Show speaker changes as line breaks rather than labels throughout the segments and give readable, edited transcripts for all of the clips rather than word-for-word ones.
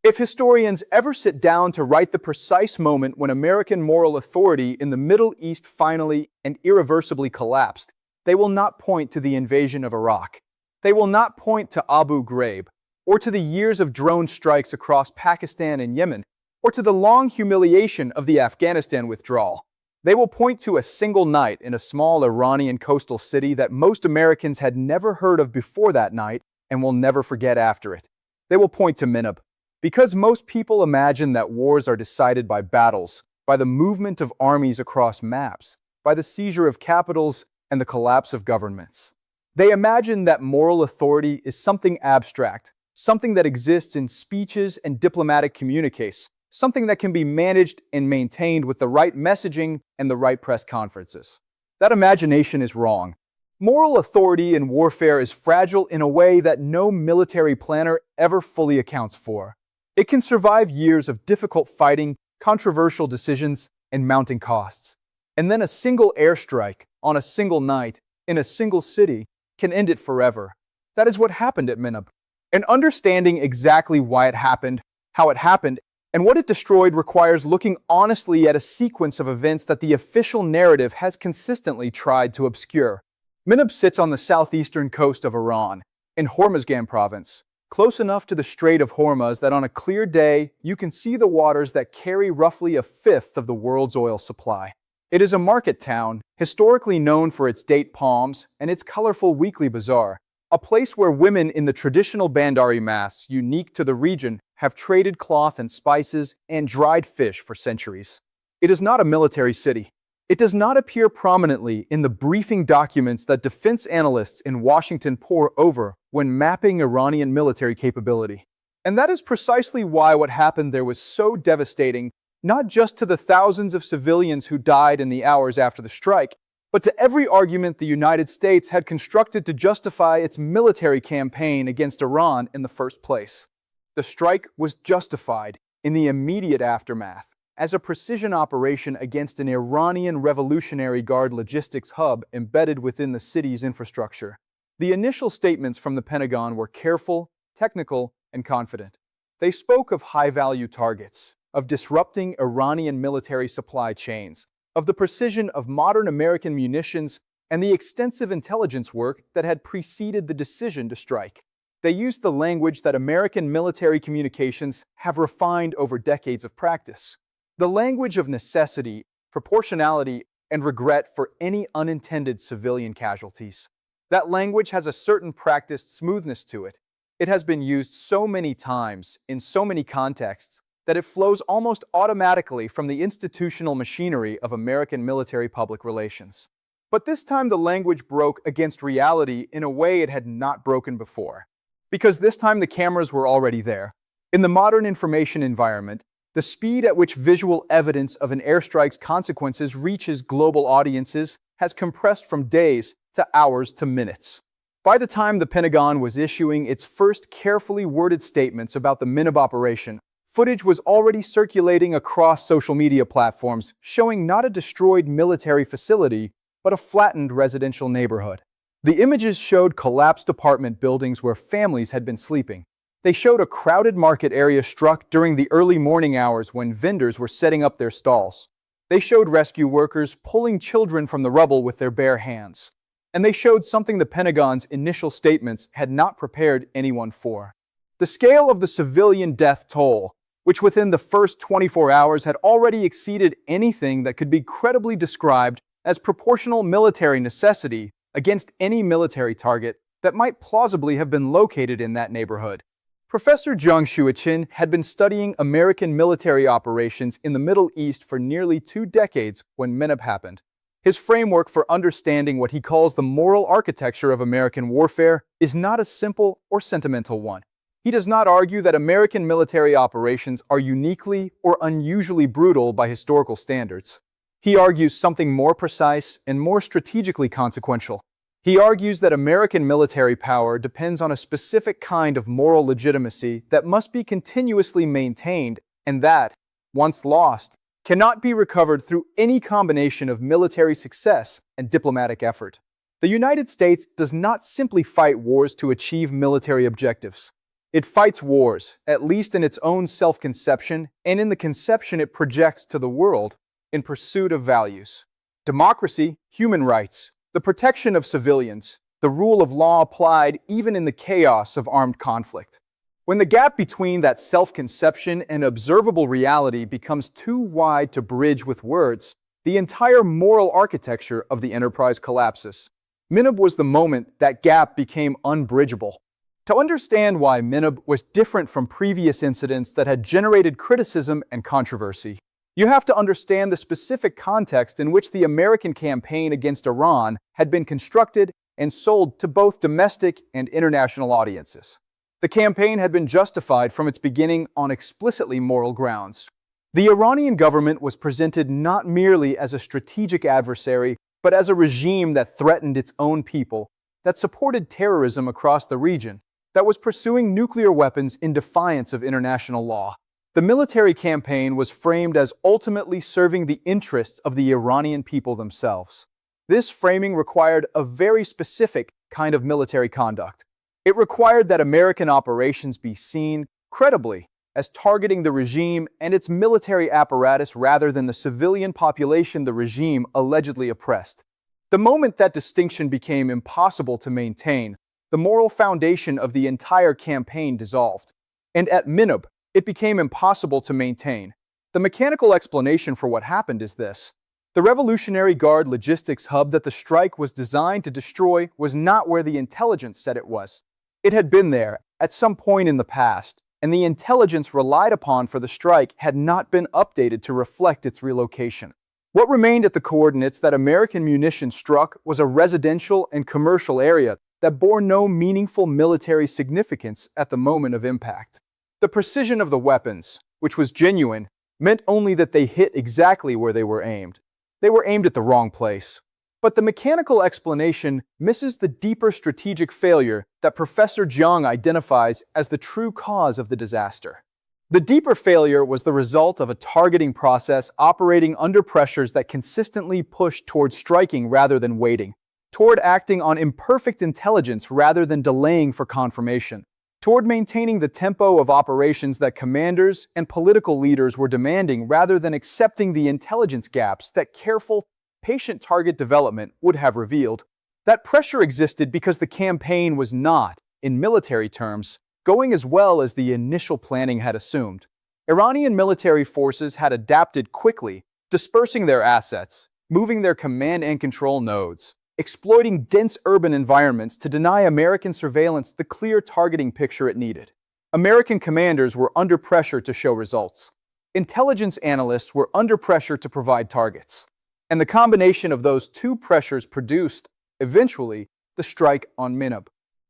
If historians ever sit down to write the precise moment when American moral authority in the Middle East finally and irreversibly collapsed, they will not point to the invasion of Iraq. They will not point to Abu Ghraib, or to the years of drone strikes across Pakistan and Yemen, or to the long humiliation of the Afghanistan withdrawal. They will point to a single night in a small Iranian coastal city that most Americans had never heard of before that night and will never forget after it. They will point to Minab. Because most people imagine that wars are decided by battles, by the movement of armies across maps, by the seizure of capitals, and the collapse of governments. They imagine that moral authority is something abstract, something that exists in speeches and diplomatic communiques, something that can be managed and maintained with the right messaging and the right press conferences. That imagination is wrong. Moral authority in warfare is fragile in a way that no military planner ever fully accounts for. It can survive years of difficult fighting, controversial decisions, and mounting costs. And then a single airstrike on a single night in a single city can end it forever. That is what happened at Minab. And understanding exactly why it happened, how it happened, and what it destroyed requires looking honestly at a sequence of events that the official narrative has consistently tried to obscure. Minab sits on the southeastern coast of Iran, in Hormuzgan province, close enough to the Strait of Hormuz that on a clear day you can see the waters that carry roughly a fifth of the world's oil supply. It is a market town, historically known for its date palms and its colorful weekly bazaar, a place where women in the traditional Bandari masks unique to the region have traded cloth and spices and dried fish for centuries. It is not a military city. It does not appear prominently in the briefing documents that defense analysts in Washington pore over when mapping Iranian military capability. And that is precisely why what happened there was so devastating, not just to the thousands of civilians who died in the hours after the strike, but to every argument the United States had constructed to justify its military campaign against Iran in the first place. The strike was justified in the immediate aftermath as a precision operation against an Iranian Revolutionary Guard logistics hub embedded within the city's infrastructure. The initial statements from the Pentagon were careful, technical, and confident. They spoke of high-value targets, of disrupting Iranian military supply chains, of the precision of modern American munitions, and the extensive intelligence work that had preceded the decision to strike. They used the language that American military communications have refined over decades of practice. The language of necessity, proportionality, and regret for any unintended civilian casualties. That language has a certain practiced smoothness to it. It has been used so many times, in so many contexts, that it flows almost automatically from the institutional machinery of American military public relations. But this time the language broke against reality in a way it had not broken before. Because this time the cameras were already there. In the modern information environment, the speed at which visual evidence of an airstrike's consequences reaches global audiences has compressed from days to hours to minutes. By the time the Pentagon was issuing its first carefully worded statements about the Minab operation, footage was already circulating across social media platforms showing not a destroyed military facility, but a flattened residential neighborhood. The images showed collapsed apartment buildings where families had been sleeping. They showed a crowded market area struck during the early morning hours when vendors were setting up their stalls. They showed rescue workers pulling children from the rubble with their bare hands. And they showed something the Pentagon's initial statements had not prepared anyone for. The scale of the civilian death toll, which within the first 24 hours had already exceeded anything that could be credibly described as proportional military necessity against any military target that might plausibly have been located in that neighborhood. Professor Jiang Xueqin had been studying American military operations in the Middle East for nearly 2 decades when Minab happened. His framework for understanding what he calls the moral architecture of American warfare is not a simple or sentimental one. He does not argue that American military operations are uniquely or unusually brutal by historical standards. He argues something more precise and more strategically consequential. He argues that American military power depends on a specific kind of moral legitimacy that must be continuously maintained and that, once lost, cannot be recovered through any combination of military success and diplomatic effort. The United States does not simply fight wars to achieve military objectives. It fights wars, at least in its own self-conception, and in the conception it projects to the world, in pursuit of values. Democracy, human rights, the protection of civilians, the rule of law applied even in the chaos of armed conflict. When the gap between that self-conception and observable reality becomes too wide to bridge with words, the entire moral architecture of the enterprise collapses. Minab was the moment that gap became unbridgeable. To understand why Minab was different from previous incidents that had generated criticism and controversy, you have to understand the specific context in which the American campaign against Iran had been constructed and sold to both domestic and international audiences. The campaign had been justified from its beginning on explicitly moral grounds. The Iranian government was presented not merely as a strategic adversary, but as a regime that threatened its own people, that supported terrorism across the region, that was pursuing nuclear weapons in defiance of international law. The military campaign was framed as ultimately serving the interests of the Iranian people themselves. This framing required a very specific kind of military conduct. It required that American operations be seen, credibly, as targeting the regime and its military apparatus rather than the civilian population the regime allegedly oppressed. The moment that distinction became impossible to maintain, the moral foundation of the entire campaign dissolved. And at Minab, it became impossible to maintain. The mechanical explanation for what happened is this. The Revolutionary Guard logistics hub that the strike was designed to destroy was not where the intelligence said it was. It had been there, at some point in the past, and the intelligence relied upon for the strike had not been updated to reflect its relocation. What remained at the coordinates that American munitions struck was a residential and commercial area that bore no meaningful military significance at the moment of impact. The precision of the weapons, which was genuine, meant only that they hit exactly where they were aimed. They were aimed at the wrong place. But the mechanical explanation misses the deeper strategic failure that Professor Jiang identifies as the true cause of the disaster. The deeper failure was the result of a targeting process operating under pressures that consistently pushed toward striking rather than waiting, toward acting on imperfect intelligence rather than delaying for confirmation, toward maintaining the tempo of operations that commanders and political leaders were demanding rather than accepting the intelligence gaps that careful, patient target development would have revealed. That pressure existed because the campaign was not, in military terms, going as well as the initial planning had assumed. Iranian military forces had adapted quickly, dispersing their assets, moving their command and control nodes, exploiting dense urban environments to deny American surveillance the clear targeting picture it needed. American commanders were under pressure to show results. Intelligence analysts were under pressure to provide targets. And the combination of those two pressures produced, eventually, the strike on Minab.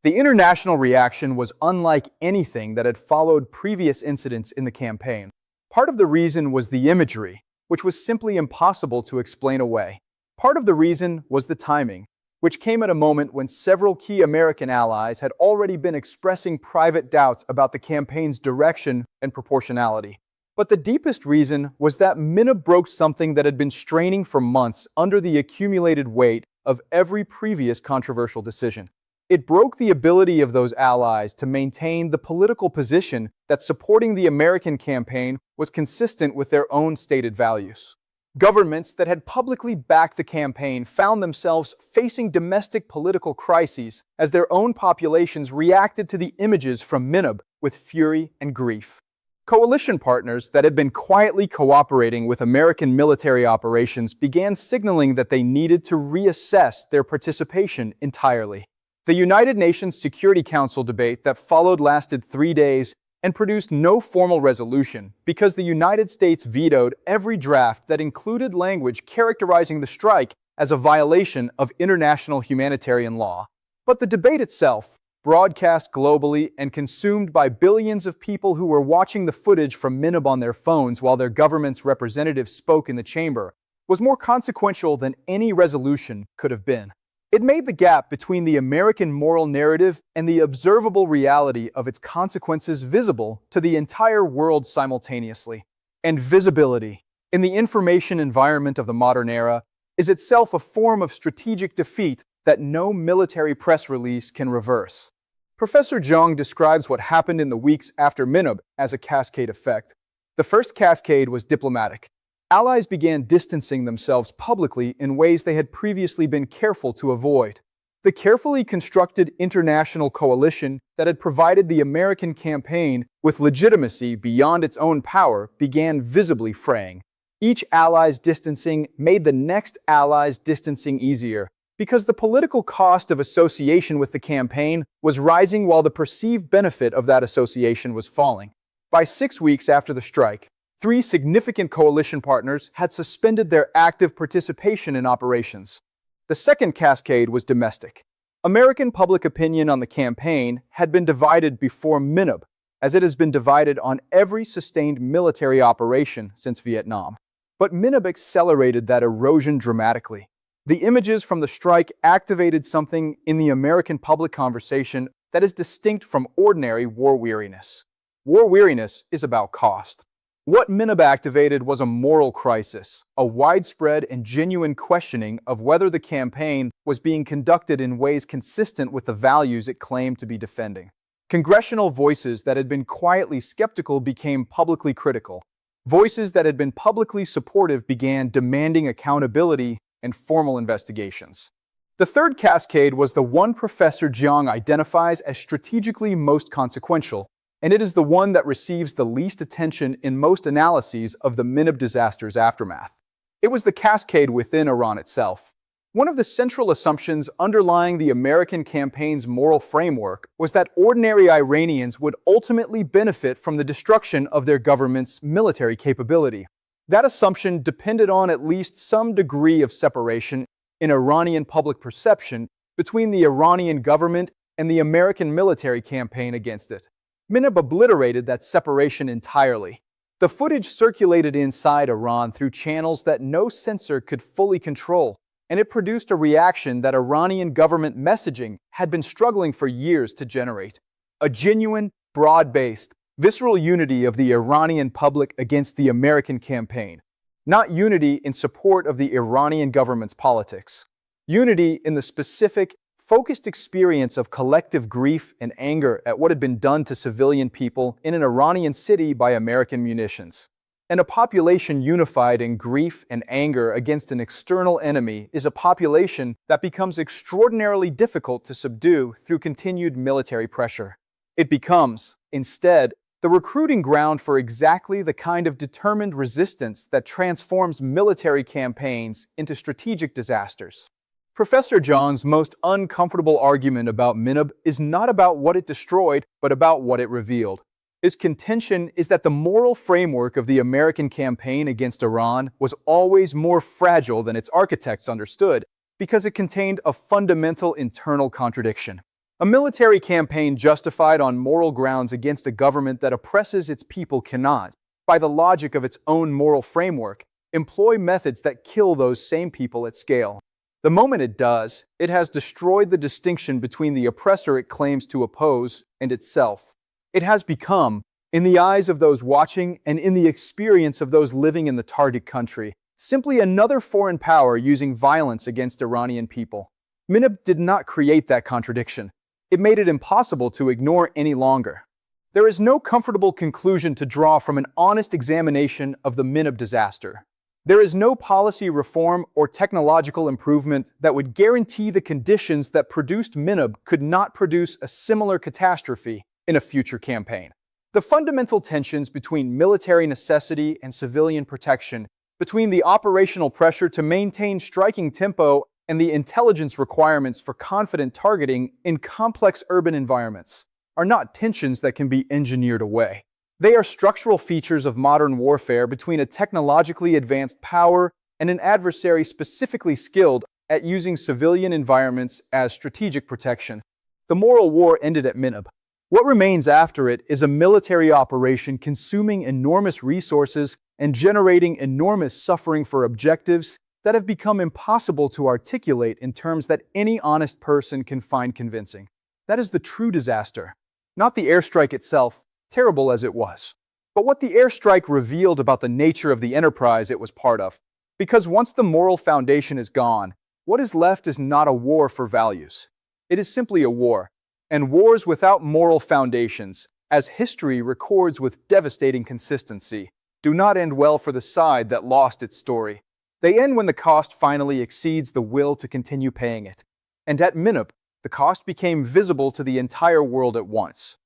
The international reaction was unlike anything that had followed previous incidents in the campaign. Part of the reason was the imagery, which was simply impossible to explain away. Part of the reason was the timing, which came at a moment when several key American allies had already been expressing private doubts about the campaign's direction and proportionality. But the deepest reason was that Minab broke something that had been straining for months under the accumulated weight of every previous controversial decision. It broke the ability of those allies to maintain the political position that supporting the American campaign was consistent with their own stated values. Governments that had publicly backed the campaign found themselves facing domestic political crises as their own populations reacted to the images from Minab with fury and grief. Coalition partners that had been quietly cooperating with American military operations began signaling that they needed to reassess their participation entirely. The United Nations Security Council debate that followed lasted 3 days and produced no formal resolution because the United States vetoed every draft that included language characterizing the strike as a violation of international humanitarian law. But the debate itself, broadcast globally and consumed by billions of people who were watching the footage from Minab on their phones while their government's representatives spoke in the chamber, was more consequential than any resolution could have been. It made the gap between the American moral narrative and the observable reality of its consequences visible to the entire world simultaneously. And visibility, in the information environment of the modern era, is itself a form of strategic defeat that no military press release can reverse. Professor Jiang describes what happened in the weeks after Minab as a cascade effect. The first cascade was diplomatic. Allies began distancing themselves publicly in ways they had previously been careful to avoid. The carefully constructed international coalition that had provided the American campaign with legitimacy beyond its own power began visibly fraying. Each ally's distancing made the next ally's distancing easier, because the political cost of association with the campaign was rising while the perceived benefit of that association was falling. By 6 weeks after the strike, 3 significant coalition partners had suspended their active participation in operations. The second cascade was domestic. American public opinion on the campaign had been divided before Minab, as it has been divided on every sustained military operation since Vietnam. But Minab accelerated that erosion dramatically. The images from the strike activated something in the American public conversation that is distinct from ordinary war weariness. War weariness is about cost. What Minab activated was a moral crisis, a widespread and genuine questioning of whether the campaign was being conducted in ways consistent with the values it claimed to be defending. Congressional voices that had been quietly skeptical became publicly critical. Voices that had been publicly supportive began demanding accountability and formal investigations. The third cascade was the one Professor Jiang identifies as strategically most consequential, and it is the one that receives the least attention in most analyses of the Minab disaster's aftermath. It was the cascade within Iran itself. One of the central assumptions underlying the American campaign's moral framework was that ordinary Iranians would ultimately benefit from the destruction of their government's military capability. That assumption depended on at least some degree of separation in Iranian public perception between the Iranian government and the American military campaign against it. Minab obliterated that separation entirely. The footage circulated inside Iran through channels that no censor could fully control, and it produced a reaction that Iranian government messaging had been struggling for years to generate. A genuine, broad-based, visceral unity of the Iranian public against the American campaign. Not unity in support of the Iranian government's politics. Unity in the specific, focused experience of collective grief and anger at what had been done to civilian people in an Iranian city by American munitions. And a population unified in grief and anger against an external enemy is a population that becomes extraordinarily difficult to subdue through continued military pressure. It becomes, instead, the recruiting ground for exactly the kind of determined resistance that transforms military campaigns into strategic disasters. Professor Jiang's most uncomfortable argument about Minab is not about what it destroyed, but about what it revealed. His contention is that the moral framework of the American campaign against Iran was always more fragile than its architects understood, because it contained a fundamental internal contradiction. A military campaign justified on moral grounds against a government that oppresses its people cannot, by the logic of its own moral framework, employ methods that kill those same people at scale. The moment it does, it has destroyed the distinction between the oppressor it claims to oppose and itself. It has become, in the eyes of those watching and in the experience of those living in the target country, simply another foreign power using violence against Iranian people. Minab did not create that contradiction. It made it impossible to ignore any longer. There is no comfortable conclusion to draw from an honest examination of the Minab disaster. There is no policy reform or technological improvement that would guarantee the conditions that produced Minab could not produce a similar catastrophe in a future campaign. The fundamental tensions between military necessity and civilian protection, between the operational pressure to maintain striking tempo and the intelligence requirements for confident targeting in complex urban environments, are not tensions that can be engineered away. They are structural features of modern warfare between a technologically advanced power and an adversary specifically skilled at using civilian environments as strategic protection. The moral war ended at Minab. What remains after it is a military operation consuming enormous resources and generating enormous suffering for objectives that have become impossible to articulate in terms that any honest person can find convincing. That is the true disaster, not the airstrike itself, terrible as it was, but what the airstrike revealed about the nature of the enterprise it was part of. Because once the moral foundation is gone, what is left is not a war for values. It is simply a war, And wars without moral foundations, as history records with devastating consistency, do not end well for the side that lost its story. They end when the cost finally exceeds the will to continue paying it. And at Minab, the cost became visible to the entire world at once.